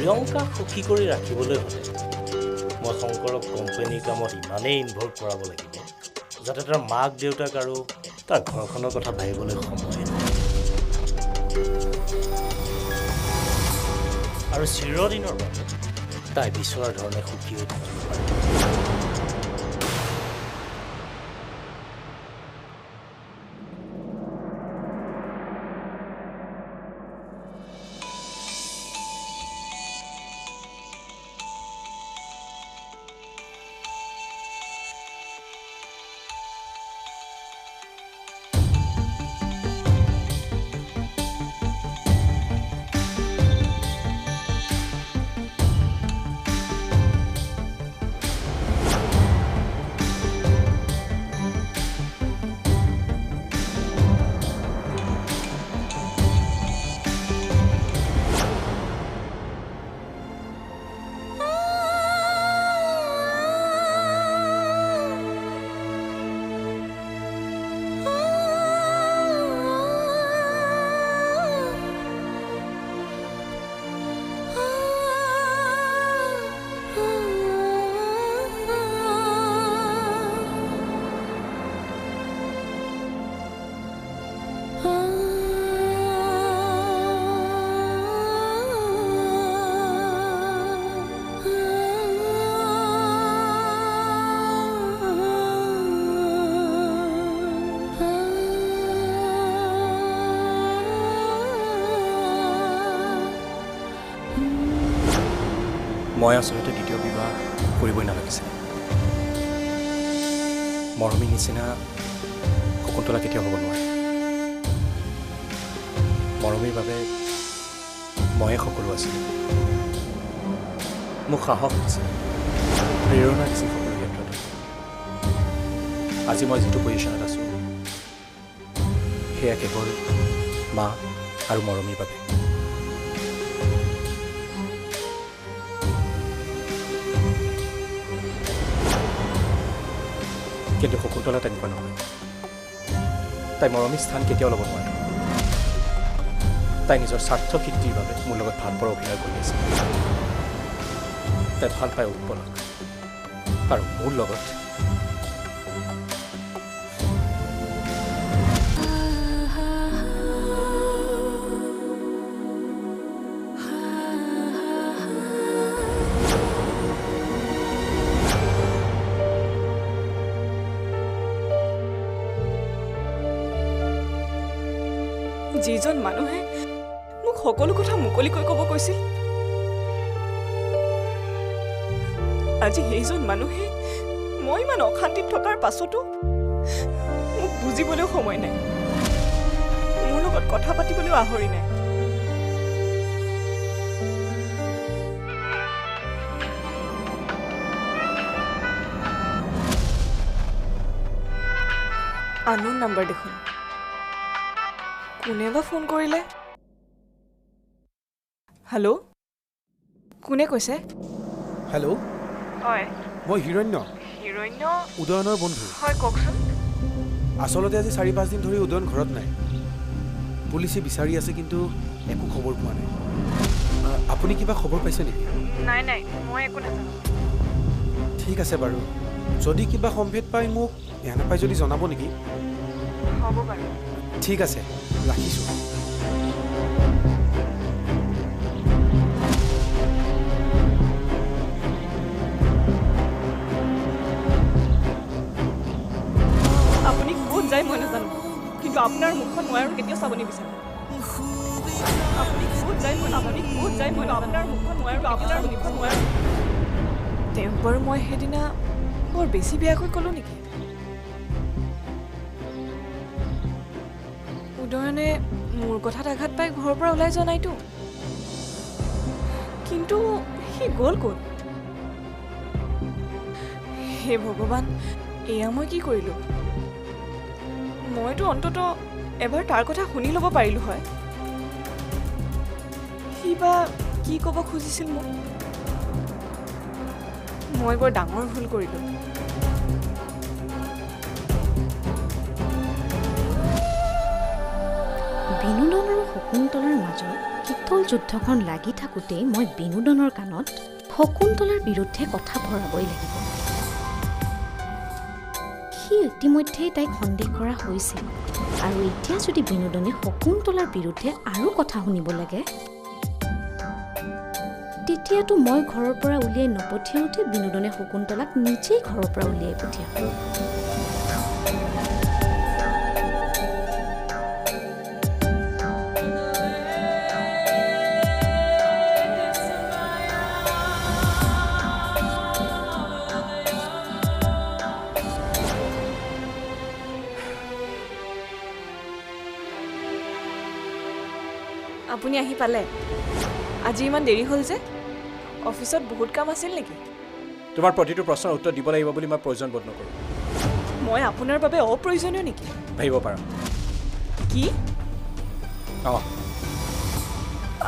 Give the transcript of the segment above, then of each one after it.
প্ৰিয়ংকা সুখী কৰি ৰাখিবলৈ হ'লে মই শংকৰক কোম্পানীৰ কামত ইমানেই ইনভলভ কৰাব লাগিব যাতে তাৰ মাক দেউতাক আৰু তাৰ ঘৰখনৰ কথা ভাবিবলৈ সময় নহয় আৰু চিৰদিনৰ বাবে তাই বিচৰাৰ ধৰণে সুখী হৈ থাকিব পাৰে মই আসলতে দ্বিতীয় বিবাহ কৰিবই নালাগিছিল মৰমীৰ নিচিনা শকুন্তলা কেতিয়াও হ'ব নোৱাৰে মৰমীৰ বাবে ময়ে সকলো আছিলোঁ মোক সাহস দিছিল প্ৰেৰণা দিছিল সকলো ক্ষেত্ৰতে আজি মই যিটো পজিশ্যনত আছোঁ সেয়া কেৱল মা আৰু মৰমীৰ বাবে কিন্তু শকুন্তলা তেনেকুৱা নহয় তাই মৰমীৰ স্থান কেতিয়াও ল'ব নোৱাৰে তাই নিজৰ স্বাৰ্থ সিদ্ধিৰ বাবে মোৰ লগত ভাল পৰা অভিনয় কৰি আছে তাই ভাল পায় উৎপলক আৰু মোৰ লগত যিজন মানুহে মোক সকলো কথা মুকলিকৈ ক'ব কৈছিল আজি সেইজন মানুহে মই ইমান অশান্তিত থকাৰ পাছতো মোক বুজিবলৈও সময় নাই মোৰ লগত কথা পাতিবলৈও আহৰি নাই আননোন নাম্বাৰ দেখোন কোনেবা ফোন কৰিলে হেল্ল' কোনে কৈছে হেল্ল' হয় মই হিৰণ্য উদয়নৰ বন্ধু হয় কওকচোন আচলতে আজি 4-5 দিন ধৰি উদয়ন ঘৰত নাই পুলিচে বিচাৰি আছে কিন্তু একো খবৰ পোৱা নাই আপুনি কিবা খবৰ পাইছে নেকি নাই মই একো নাজানো ঠিক আছে বাৰু যদি কিবা সম্ভেদ পায় মোক বেয়া নাপায় যদি জনাব নেকি হ'ব বাৰু ঠিক আছে ৰাখিছোঁ আপুনি ক'ত যায় মই নাজানো কিন্তু আপোনাৰ মুখখন মই আৰু কেতিয়াও চাব নিবিচাৰোঁ আপুনি ক'ত যায় মই আপোনাৰ মুখখন মই আৰু আপোনাৰ মুখখন মই তেওঁক বাৰু মই সেইদিনা বৰ বেছি বেয়াকৈ ক'লোঁ নেকি উদয়নে মোৰ কথাত আঘাত পাই ঘৰৰ পৰা ওলাই যোৱা নাইতো কিন্তু সি গ'ল ক'ত হে ভগৱান এয়া মই কি কৰিলোঁ মইতো অন্ততঃ এবাৰ তাৰ কথা শুনি ল'ব পাৰিলোঁ হয় সি বা কি ক'ব খুজিছিল মোক মই বৰ ডাঙৰ ভুল কৰিলোঁ বিনোদন আৰু শকুন্তলাৰ মাজত শীতল যুদ্ধখন লাগি থাকোঁ থাকোঁতেই মই বিনোদনৰ কাণত শকুন্তলাৰ বিৰুদ্ধে কথা ভৰাবই লাগিব। সি ইতিমধ্যেই তাইক সন্দেহ কৰা হৈছিল, আৰু এতিয়া যদি বিনোদনে শকুন্তলাৰ বিৰুদ্ধে আৰু কথা শুনিব লাগে, তেতিয়াতো মই ঘৰৰ পৰা উলিয়াই নপঠিয়াওঁতে বিনোদনে শকুন্তলাক নিজেই ঘৰৰ পৰা উলিয়াই পঠিয়াব। আপুনি আহি পালে? আজি ইমান দেৰি হ'ল যে? অফিচত বহুত কাম আছিল নেকি? তোমাৰ প্ৰতিটো প্ৰশ্নৰ উত্তৰ দিব লাগিব বুলি মই প্ৰয়োজন বোধ নকৰোঁ। মই আপোনাৰ বাবে অপ্ৰয়োজনীয় নেকি? ভাবিব পাৰা। কি? অঁ,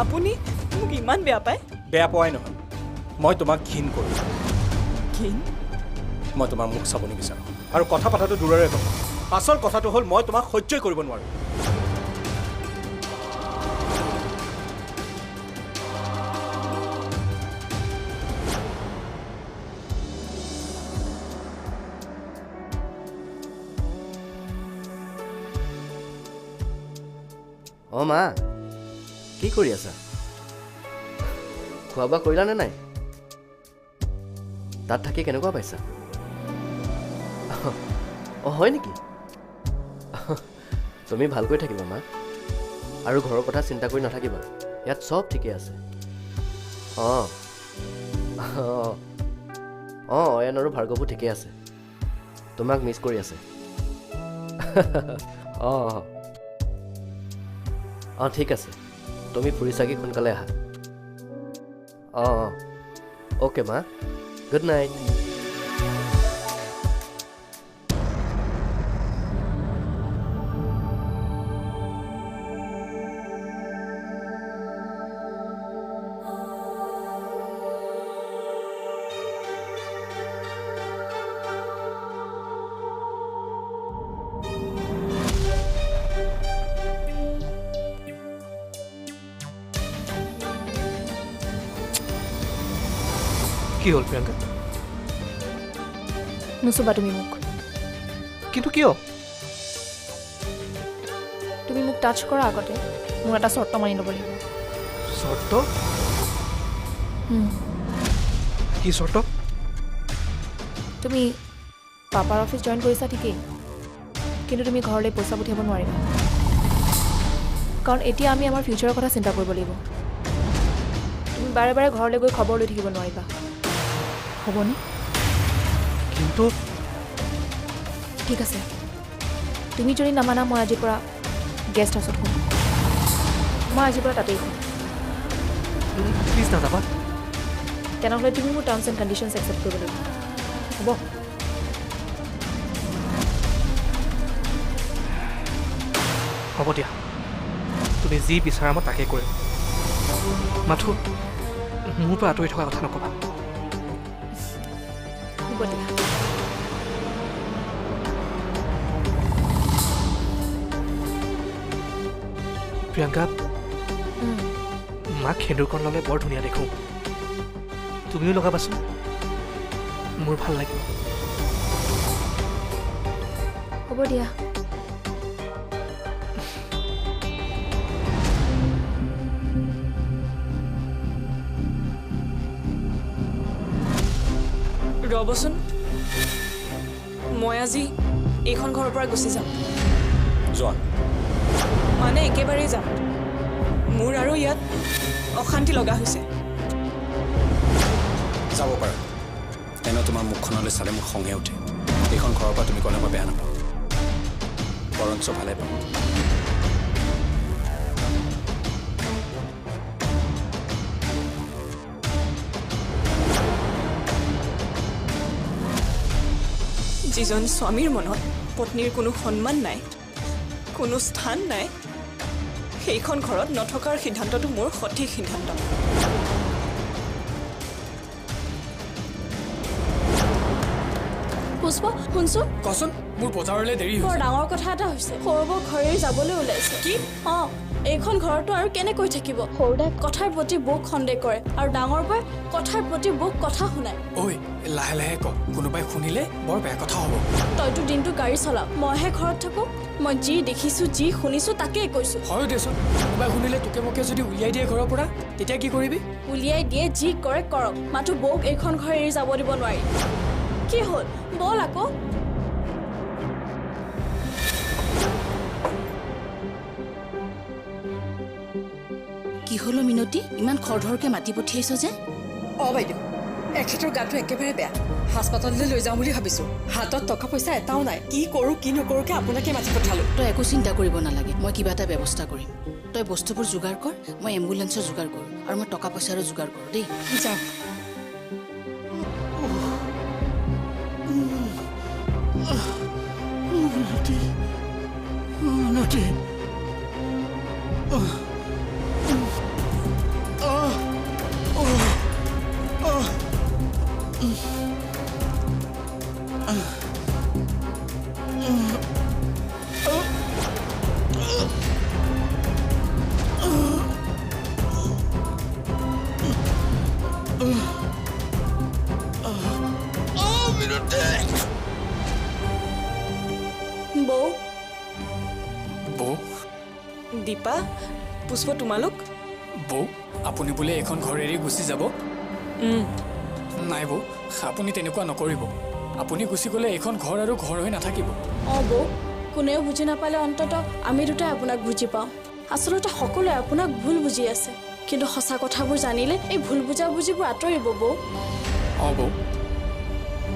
আপুনি মোক ইমান বেয়া পায়? বেয়া পোৱাই নহয়, মই তোমাক ঘিণ কৰোঁ। ঘিণ? মই তোমাৰ মুখ চাব নিবিচাৰোঁ, আৰু কথা পতাটো দূৰৰে কথা। আচল কথাটো হ'ল মই তোমাক সহ্যই কৰিব নোৱাৰোঁ। অঁ মা, কি কৰি আছা? খোৱা বোৱা কৰিলানে নাই? তাত থাকি কেনেকুৱা পাইছা? অঁ হয় নেকি? তুমি ভালকৈ থাকিবা মা, আৰু ঘৰৰ কথা চিন্তা কৰি নাথাকিবা। ইয়াত চব ঠিকে আছে। অঁ অঁ অঁ, অয়ন আৰু ভাৰ্গৱো ঠিকে আছে। তোমাক মিছ কৰি আছে। অঁ অঁ ঠিক আছে, তুমি ফুৰি চাকি সোনকালে আহা। অঁ অঁ অ'কে মা, গুড নাইট। কি হ'ল প্ৰিয়ংকা? নুচুবা তুমি মোক। কিন্তু কিয়? তুমি মোক টাচ কৰা আগতে মোৰ এটা চৰ্ত মানি ল'ব লাগিব। চৰ্ত? কি চৰ্ত? তুমি পাপাৰ অফিচ জইন কৰিছা ঠিকেই, কিন্তু তুমি ঘৰলৈ পইচা পঠিয়াব নোৱাৰিবা, কাৰণ এতিয়া আমি আমাৰ ফিউচাৰৰ কথা চিন্তা কৰিব লাগিব। তুমি বাৰে বাৰে ঘৰলৈ গৈ খবৰ লৈ থাকিব নোৱাৰিবা, হ'বনে? কিন্তু ঠিক আছে, তুমি যদি নামানা মই আজিৰ পৰা গেষ্ট হাউচত শুম। মই আজিৰ পৰা তাতেই শুম। প্লিজ নাযাবা। তেনেহ'লে তুমি মোৰ টাৰ্মছ এণ্ড কণ্ডিশ্যনছ একচেপ্ট কৰিব লাগিব, হ'ব? হ'ব দিয়া, তুমি যি বিচাৰা মই তাকে কৰিম। মাথো মোৰ পৰা আঁতৰি থকা কথা নক'বা। হ'ব দিয়া। প্ৰিয়ংকা, মাক সেন্দুৰকণ ল'লে বৰ ধুনীয়া দেখোঁ। তুমিও লগাবাচোন, মোৰ ভাল লাগিব। হ'ব দিয়া। ৰ'বচোন, মই আজি এইখন ঘৰৰ পৰা গুচি যাম। যোৱা। মানে একেবাৰেই যাম। মোৰ আৰু ইয়াত অশান্তি লগা হৈছে। যাব পাৰা, এনে তোমাৰ মুখখনলৈ চালে মোৰ খঙে উঠে। এইখন ঘৰৰ পৰা তুমি গ'লে মই বেয়া নাপাওঁ, বৰঞ্চ ভালে পাওঁ। যিজন স্বামীৰ মনত পত্নীৰ কোনো সন্মান নাই, কোনো স্থান নাই, সেইখন ঘৰত নথকাৰ সিদ্ধান্তটো মোৰ সঠিক সিদ্ধান্ত। পুষ্প, শুনচোন। কচোন, মোৰ বজাৰলৈ দেৰি বৰ ডাঙৰ কথা এটা হৈছে। সৌৰভৰ ঘৰে যাবলৈ ওলাইছে। কি? অঁ। এইখন ঘৰতো আৰু কেনেকৈ থাকিব সৰুদাই কথাৰ প্ৰতি বৌক সন্দেহ কৰে আৰু ডাঙৰ বাই কথাৰ প্ৰতি বৌক কথা শুনায় ঐ লাহে লাহে ক কোনোবাই শুনিলে বৰ বেয়া কথা হ'ব তইতো দিনটো গাড়ী চলাও মইহে ঘৰত থাকো মই যি দেখিছো যি শুনিছো তাকেই কৈছো হয় দেচোন কোনোবাই শুনিলে তোকে মোকে যদি উলিয়াই দিয়ে ঘৰৰ পৰা তেতিয়া কি কৰিবি উলিয়াই দিয়ে যি কৰে কৰক মাথো বৌক এইখন ঘৰ এৰি যাব দিব নোৱাৰি কি হ'ল বল আকৌ কি হলো মিনতি ইমান খৰধৰকে মাতি পঠিয়াইছ যে বাইদেউ এখেতৰ গাটো একেবাৰে বেয়া হাস্পাতাললৈ লৈ যাওঁ বুলি ভাবিছো হাতত টকা পইচা এটাও নাই কি কৰো কি নকৰোকে আপোনাকে মাতি পঠালো তই একো চিন্তা কৰিব নালাগে মই কিবা এটা ব্যৱস্থা কৰিম তই বস্তুবোৰ যোগাৰ কৰ মই এম্বুলেন্সৰ যোগাৰ কৰোঁ আৰু মই টকা পইচাৰো যোগাৰ কৰোঁ দেই যাওঁ বৌ বৌ দীপা পুষ্প তোমালোক বৌ আপুনি বোলে এখন ঘৰ এৰি গুচি যাব নাই বৌ আপুনি তেনেকুৱা নকৰিব আপুনি গুচি গ'লে এইখন ঘৰ আৰু ঘৰ হৈ নাথাকিব বৌ কোনেও বুজি নাপালে অন্তত আমি দুটাই আপোনাক বুজি পাওঁ আচলতে সকলোৱে আপোনাক ভুল বুজি আছে কিন্তু সঁচা কথাবোৰ জানিলে এই ভুল বুজাবুজিবোৰ আঁতৰিব বৌ বৌ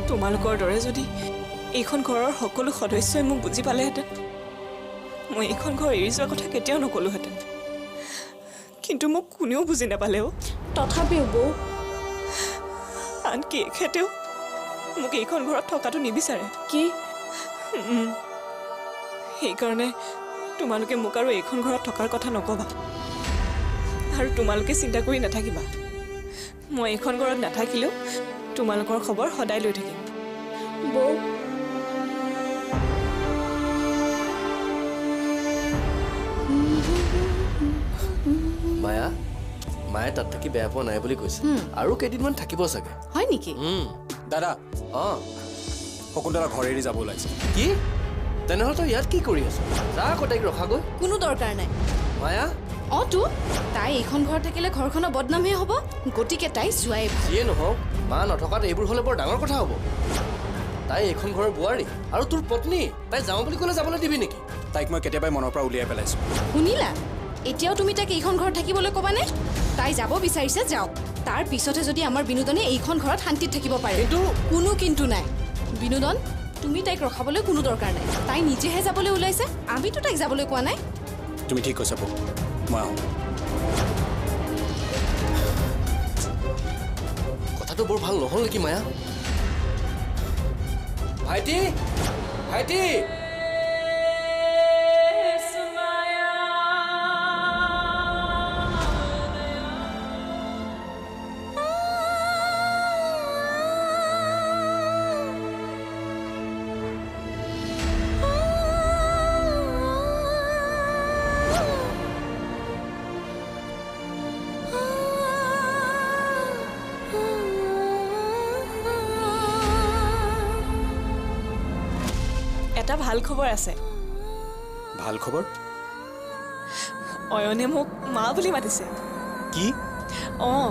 তোমালোকৰ দৰে যদি এইখন ঘৰৰ সকলো সদস্যই মোক বুজি পালেহেঁতেন মই এইখন ঘৰ এৰি যোৱাৰ কথা কেতিয়াও নকলোহেঁতেন কিন্তু মোক কোনেও বুজি নাপালেও তথাপিও বৌ আনকি এখেতেও মোক এইখন ঘৰত থকাটো নিবিচাৰে কি সেইকাৰণে তোমালোকে মোক আৰু এইখন ঘৰত থকাৰ কথা নকবা আৰু তোমালোকে চিন্তা কৰি নাথাকিবা মই এইখন ঘৰত নাথাকিলেও তোমালোকৰ খবৰ সদায় লৈ থাকিম বৌ মায়া মায়ে তাত থাকি বেয়া পোৱা নাই বুলি কৈছে আৰু কেইদিনমান থাকিব চাগে হয় নেকি দাদা শকুন্তলা ঘৰ এৰি যাব ওলাইছে কি তেনেহ'লে তই ইয়াত কি কৰি আছ যা আকৌ তাইক ৰখাগৈ কোনো দৰকাৰ নাই মায়া তো তাই এইখন ঘৰত থাকিলে ঘৰখনৰ বদনামহে হ'ব গতিকে তাই যোৱাই ভাল যিয়ে নহওক মা নথকাত এইবোৰ হ'লে বৰ ডাঙৰ কথা হ'ব তাই এইখন ঘৰৰ বোৱাৰী আৰু তোৰ পত্নী তাই যাওঁ বুলি ক'লে যাবলৈ দিবি নেকি তাইক মই কেতিয়াবাই মনৰ পৰা উলিয়াই পেলাইছো শুনিলা এতিয়াও তুমি তাক এইখন ঘৰত থাকিবলৈ ক'বানে তাই যাব বিচাৰিছে যাওক তাৰ পিছতহে যদি আমাৰ বিনোদনে এইখন ঘৰত শান্তিত থাকিব পাৰে কিন্তু কোনো কিন্তু নাই বিনোদন তুমি তাইক ৰখাবলৈ কোনো দৰকাৰ নাই তাই নিজেহে যাবলৈ ওলাইছে আমিতো তাইক যাবলৈ কোৱা নাই তুমি ঠিক কৈছা বৌ মই আহোঁ কথাটো বৰ ভাল নহ'ল নেকি মায়া ভাইটি ভাইটি এটা ভাল খবৰ আছে ভাল খবৰ অয়নে মোক মা বুলি মাতিছে কি অঁ